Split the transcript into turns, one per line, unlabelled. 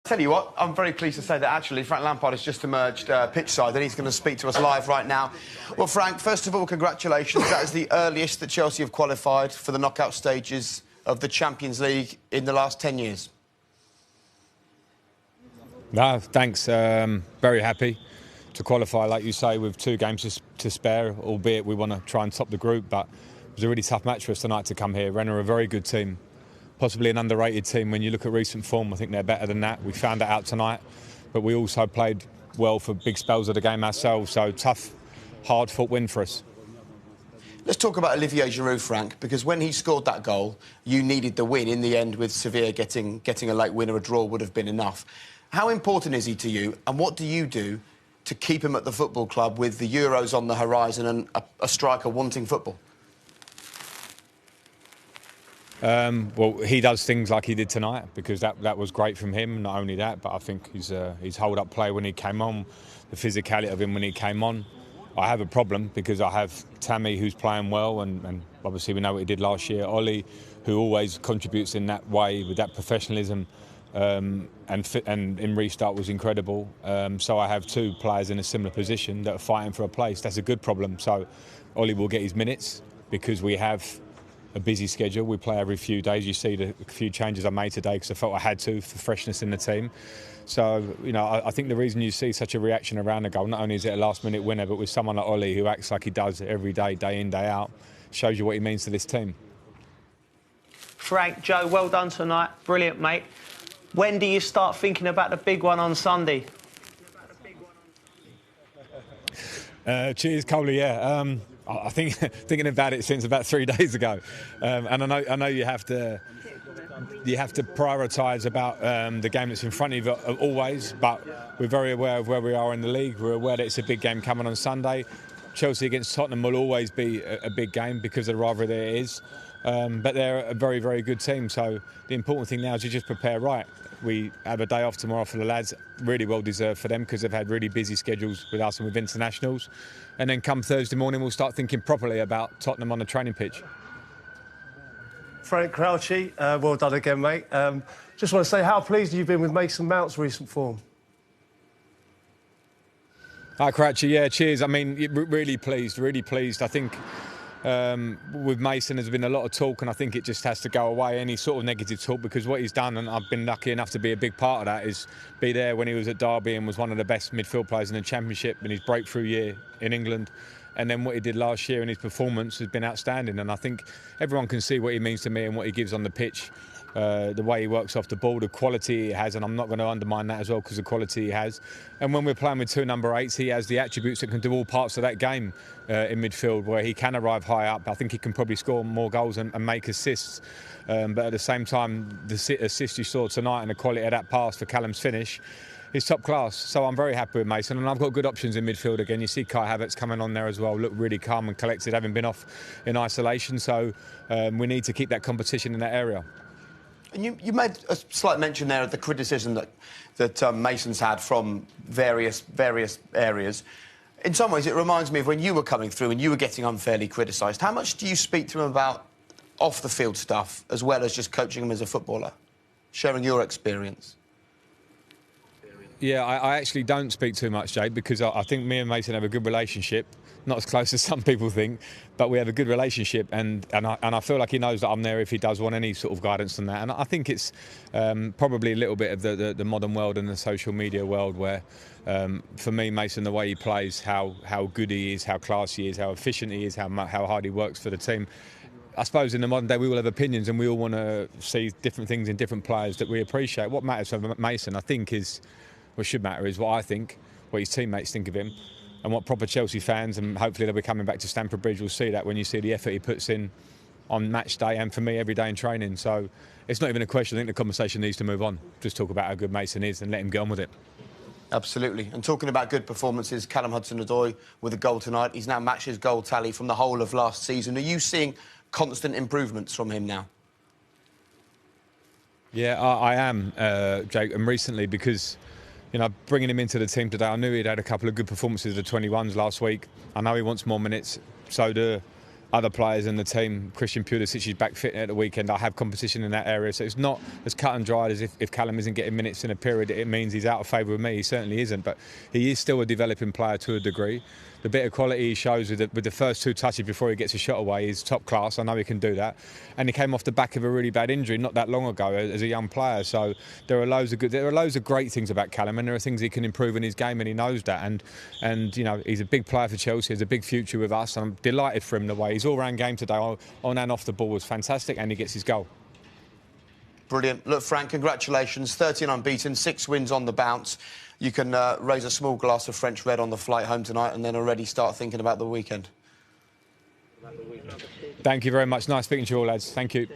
Tell you what, I'm very pleased to say that actually Frank Lampard has just emerged pitch side and he's going to speak to us live right now. Well, Frank, first of all, congratulations. That is the earliest that Chelsea have qualified for the knockout stages of the Champions League in the last 10 years.
No, thanks. Very happy to qualify, like you say, with 2 games to spare, albeit we want to try and top the group, but it was a really tough match for us tonight to come here. Rennes are a very good team. Possibly an underrated team when you look at recent form. I think they're better than that. We found that out tonight, but we also played well for big spells of the game ourselves. So tough, hard-fought win for us.
Let's talk about Olivier Giroud, Frank, because when he scored that goal, you needed the win. In the end, with Sevilla getting a late win or a draw would have been enough. How important is he to you, and what do you do to keep him at the football club with the Euros on the horizon and a striker wanting football?
Well, he does things like he did tonight because that was great from him. Not only that, but I think his hold-up play when he came on, the physicality of him when he came on. I have a problem because I have Tammy who's playing well, and obviously we know what he did last year. Ollie, who always contributes in that way with that professionalism, and in restart was incredible. So I have 2 players in a similar position that are fighting for a place. That's a good problem. So Ollie will get his minutes because we have a busy schedule. We play every few days. You see the few changes I made today because I felt I had to for freshness in the team. So, you know, I think the reason you see such a reaction around the goal, not only is it a last-minute winner, but with someone like Ollie who acts like he does every day, day in, day out, shows you what he means to this team.
Frank, Joe, well done tonight. Brilliant, mate. When do you start thinking about the big one on Sunday?
Cheers, Coley. Yeah. I think thinking about it since about 3 days ago, and I know you have to prioritise about the game that's in front of you always, but we're very aware of where we are in the league. We're aware that it's a big game coming on Sunday. Chelsea against Tottenham will always be a big game because of the rivalry there is, but they're a very, very good team. So the important thing now is you just prepare right. We have a day off tomorrow for the lads, really well deserved for them because they've had really busy schedules with us and with internationals. And then come Thursday morning, we'll start thinking properly about Tottenham on the training pitch.
Frank Crouchy, well done again, mate. Just want to say how pleased you've been with Mason Mount's recent form.
Hi, Crouchy. Yeah, cheers. I mean, really pleased, really pleased. I think with Mason there's been a lot of talk, and I think it just has to go away, any sort of negative talk, because what he's done, and I've been lucky enough to be a big part of that, is be there when he was at Derby and was one of the best midfield players in the Championship in his breakthrough year in England. And then what he did last year in his performance has been outstanding, and I think everyone can see what he means to me and what he gives on the pitch. The way he works off the ball, the quality he has, and I'm not going to undermine that as well because the quality he has. And when we're playing with 2 number 8s, he has the attributes that can do all parts of that game in midfield, where he can arrive high up. I think he can probably score more goals and make assists. But at the same time, the assist you saw tonight and the quality of that pass for Callum's finish is top class. So I'm very happy with Mason, and I've got good options in midfield again. You see Kai Havertz coming on there as well, look really calm and collected, having been off in isolation. So we need to keep that competition in that area.
And you made a slight mention there of the criticism that Mason's had from various areas. In some ways, it reminds me of when you were coming through and you were getting unfairly criticised. How much do you speak to him about off-the-field stuff as well as just coaching him as a footballer, sharing your experience?
Yeah, I actually don't speak too much, Jake, because I think me and Mason have a good relationship. Not as close as some people think, but we have a good relationship, and I feel like he knows that I'm there if he does want any sort of guidance on that. And I think it's probably a little bit of the modern world and the social media world where, for me, Mason, the way he plays, how good he is, how classy he is, how efficient he is, how hard he works for the team. I suppose in the modern day we all have opinions and we all want to see different things in different players that we appreciate. What matters for Mason, I think, is what should matter is what I think, what his teammates think of him, and what proper Chelsea fans, and hopefully they'll be coming back to Stamford Bridge, will see that when you see the effort he puts in on match day and for me every day in training. So it's not even a question. I think the conversation needs to move on. Just talk about how good Mason is and let him get on with it.
Absolutely. And talking about good performances, Callum Hudson-Odoi with a goal tonight. He's now matched his goal tally from the whole of last season. Are you seeing constant improvements from him now?
Yeah, I am, Jake, and recently because, you know, bringing him into the team today, I knew he'd had a couple of good performances of the 21s last week. I know he wants more minutes, so do other players in the team. Christian Pulisic is back fit at the weekend. I have competition in that area, so it's not as cut and dried as if Callum isn't getting minutes in a period, it means he's out of favour with me. He certainly isn't, but he is still a developing player to a degree. The bit of quality he shows with the first 2 touches before he gets a shot away is top class. I know he can do that. And he came off the back of a really bad injury not that long ago as a young player. So there are loads of great things about Callum, and there are things he can improve in his game, and he knows that. And you know, he's a big player for Chelsea. He has a big future with us. I'm delighted for him the way his all-round game today on and off the ball was fantastic, and he gets his goal.
Brilliant. Look, Frank, congratulations. 13 unbeaten, 6 wins on the bounce. You can raise a small glass of French red on the flight home tonight and then already start thinking about the weekend.
Thank you very much. Nice speaking to you all, lads. Thank you.